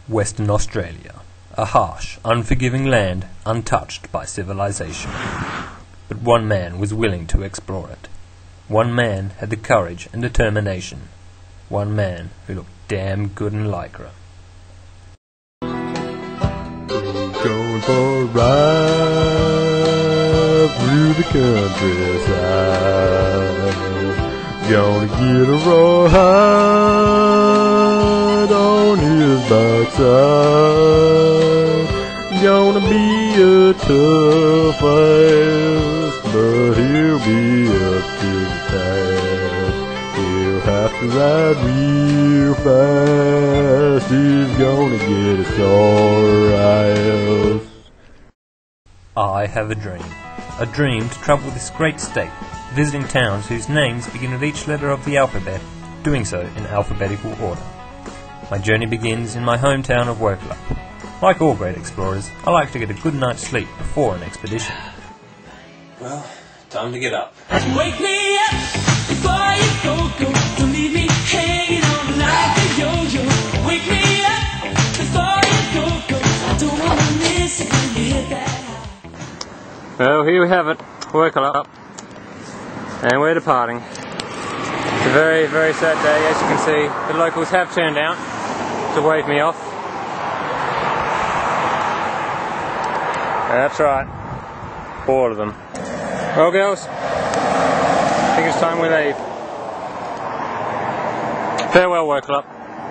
Western Australia, a harsh, unforgiving land untouched by civilization. But one man was willing to explore it. One man had the courage and determination. One man who looked damn good in lycra. Going for a ride through the countryside. Gonna get a rawhide on his backside. Gonna be a tough ass, but he'll be up to the task. He'll have to ride real fast. He's gonna get a sore ass. I have a dream to travel this great state, visiting towns whose names begin with each letter of the alphabet, doing so in alphabetical order. My journey begins in my hometown of Wokela. Like all great explorers, I like to get a good night's sleep before an expedition. Well, time to get up. Wake me up before you go. Don't leave me hanging on like a yo-yo. Wake me up before you go. I don't want to miss it when you hit that high. Well, here we have it, Wokela, and we're departing. It's a very, very sad day. As you can see, the locals have turned out to wave me off. That's right, all of them. Well, girls, I think it's time we leave. Farewell, Wokela.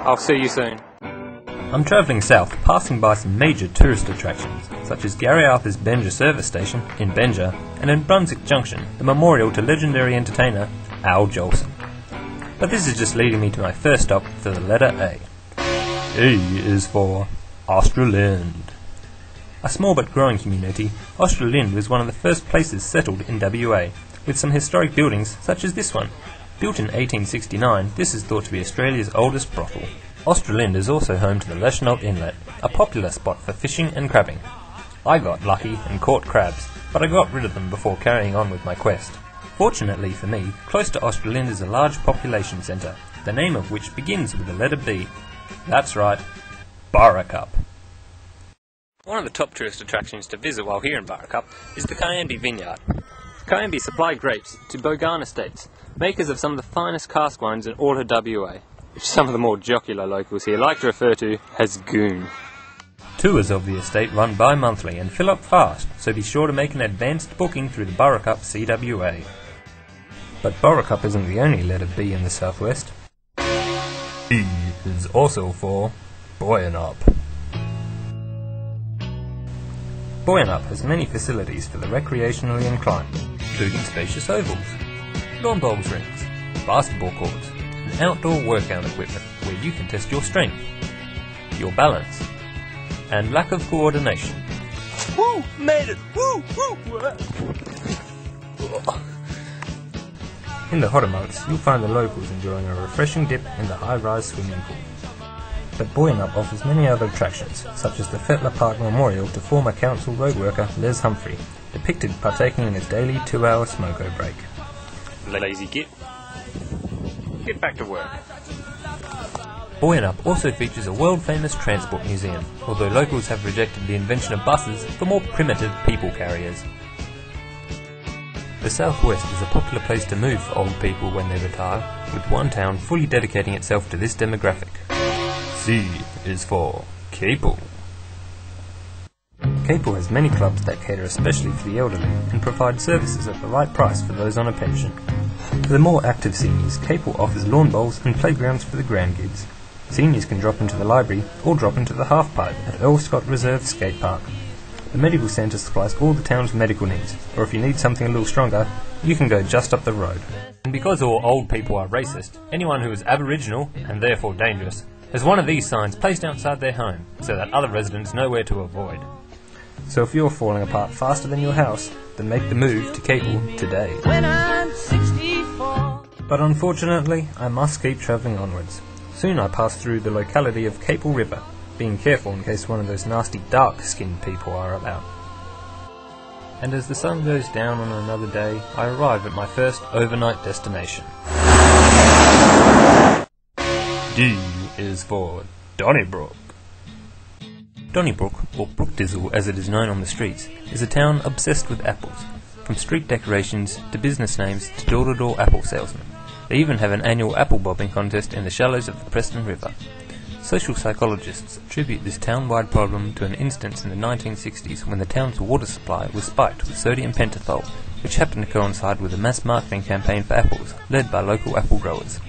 I'll see you soon. I'm travelling south, passing by some major tourist attractions, such as Gary Arthur's Benja service station in Benja, and in Brunswick Junction, the memorial to legendary entertainer Al Jolson. But this is just leading me to my first stop for the letter A. A is for Australind. A small but growing community, Australind was one of the first places settled in WA, with some historic buildings such as this one. Built in 1869, this is thought to be Australia's oldest brothel. Australind is also home to the Leschenault Inlet, a popular spot for fishing and crabbing. I got lucky and caught crabs, but I got rid of them before carrying on with my quest. Fortunately for me, close to Australind is a large population centre, the name of which begins with the letter B. That's right, Burracup. One of the top tourist attractions to visit while here in Burracup is the Cayambi Vineyard. Cayambi supply grapes to Bogan Estates, makers of some of the finest cask wines in all of WA, which some of the more jocular locals here like to refer to as goon. Tours of the estate run bi-monthly and fill up fast, so be sure to make an advanced booking through the Burracup CWA. But Burracup isn't the only letter B in the southwest. B is also for Boyanup. Boyanup has many facilities for the recreationally inclined, including spacious ovals, lawn bowls rings, basketball courts, and outdoor workout equipment where you can test your strength, your balance, and lack of coordination. Woo! Made it! Woo! Woo! In the hotter months, you'll find the locals enjoying a refreshing dip in the high-rise swimming pool. But Boyanup offers many other attractions, such as the Fetler Park Memorial to former council road worker Les Humphrey, depicted partaking in his daily 2-hour smoko break. Lazy git. Get back to work. Boyanup also features a world-famous transport museum, although locals have rejected the invention of buses for more primitive people carriers. The southwest is a popular place to move for old people when they retire, with one town fully dedicating itself to this demographic. C is for Capel. Capel has many clubs that cater especially for the elderly and provide services at the right price for those on a pension. For the more active seniors, Capel offers lawn bowls and playgrounds for the grandkids. Seniors can drop into the library or drop into the half-pipe at Earl Scott Reserve Skate Park. The medical centre supplies all the town's medical needs, or if you need something a little stronger, you can go just up the road. And because all old people are racist, anyone who is Aboriginal, and therefore dangerous, has one of these signs placed outside their home, so that other residents know where to avoid. So if you're falling apart faster than your house, then make the move to Capel today. When I'm 64. But unfortunately, I must keep travelling onwards. Soon I pass through the locality of Capel River, being careful in case one of those nasty dark-skinned people are about. And as the sun goes down on another day, I arrive at my first overnight destination. D is for Donnybrook. Donnybrook, or Brookdizzle as it is known on the streets, is a town obsessed with apples, from street decorations to business names to door-to-door apple salesmen. They even have an annual apple bobbing contest in the shallows of the Preston River. Social psychologists attribute this town-wide problem to an instance in the 1960s when the town's water supply was spiked with sodium pentothal, which happened to coincide with a mass marketing campaign for apples, led by local apple growers.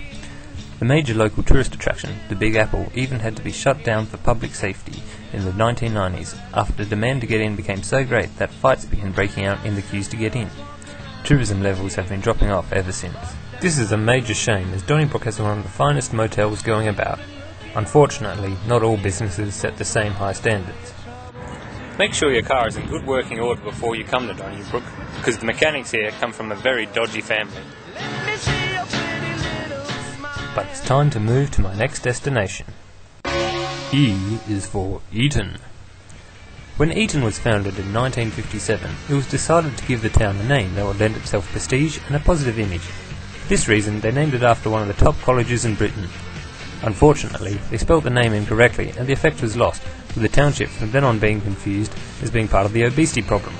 The major local tourist attraction, the Big Apple, even had to be shut down for public safety in the 1990s after the demand to get in became so great that fights began breaking out in the queues to get in. Tourism levels have been dropping off ever since. This is a major shame, as Donnybrook has one of the finest motels going about. Unfortunately, not all businesses set the same high standards. Make sure your car is in good working order before you come to Donnybrook, because the mechanics here come from a very dodgy family. But it's time to move to my next destination. E is for Eton. When Eton was founded in 1957, it was decided to give the town a name that would lend itself prestige and a positive image. For this reason, they named it after one of the top colleges in Britain. Unfortunately, they spelt the name incorrectly and the effect was lost, with the township from then on being confused as being part of the obesity problem,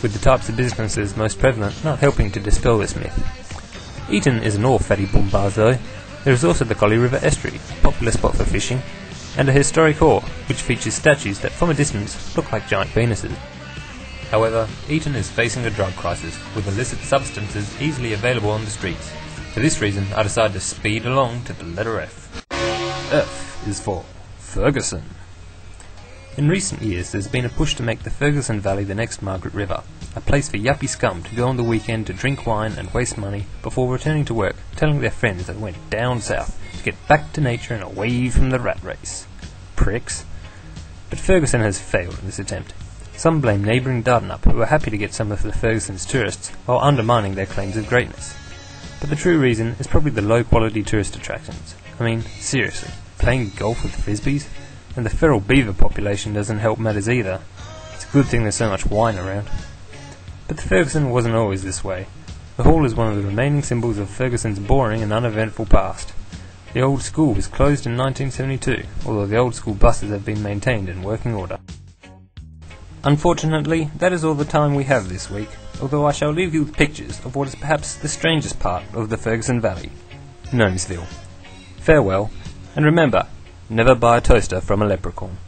with the types of businesses most prevalent not helping to dispel this myth. Eton isn't all fatty boomers though. There is also the Collie River Estuary, a popular spot for fishing, and a historic hall, which features statues that from a distance look like giant penises. However, Eton is facing a drug crisis, with illicit substances easily available on the streets. For this reason, I decided to speed along to the letter F. F is for Ferguson. In recent years, there's been a push to make the Ferguson Valley the next Margaret River, a place for yuppie scum to go on the weekend to drink wine and waste money before returning to work, telling their friends that went down south to get back to nature and away from the rat race. Pricks. But Ferguson has failed in this attempt. Some blame neighbouring Dardanup, who are happy to get some of the Ferguson's tourists, while undermining their claims of greatness. But the true reason is probably the low-quality tourist attractions. I mean, seriously, playing golf with frisbees? And the feral beaver population doesn't help matters either. It's a good thing there's so much wine around. But the Ferguson wasn't always this way. The hall is one of the remaining symbols of Ferguson's boring and uneventful past. The old school was closed in 1972, although the old school buses have been maintained in working order. Unfortunately, that is all the time we have this week, although I shall leave you with pictures of what is perhaps the strangest part of the Ferguson Valley, Gnomesville. Farewell, and remember, never buy a toaster from a leprechaun.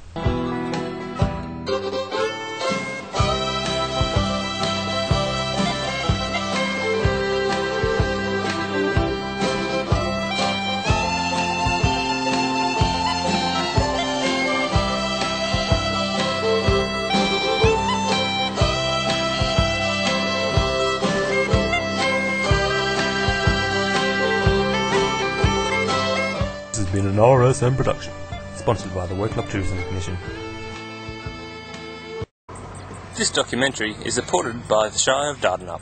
This has been an RSM production, sponsored by the Worklop Tourism Commission. This documentary is supported by the Shire of Dardanup.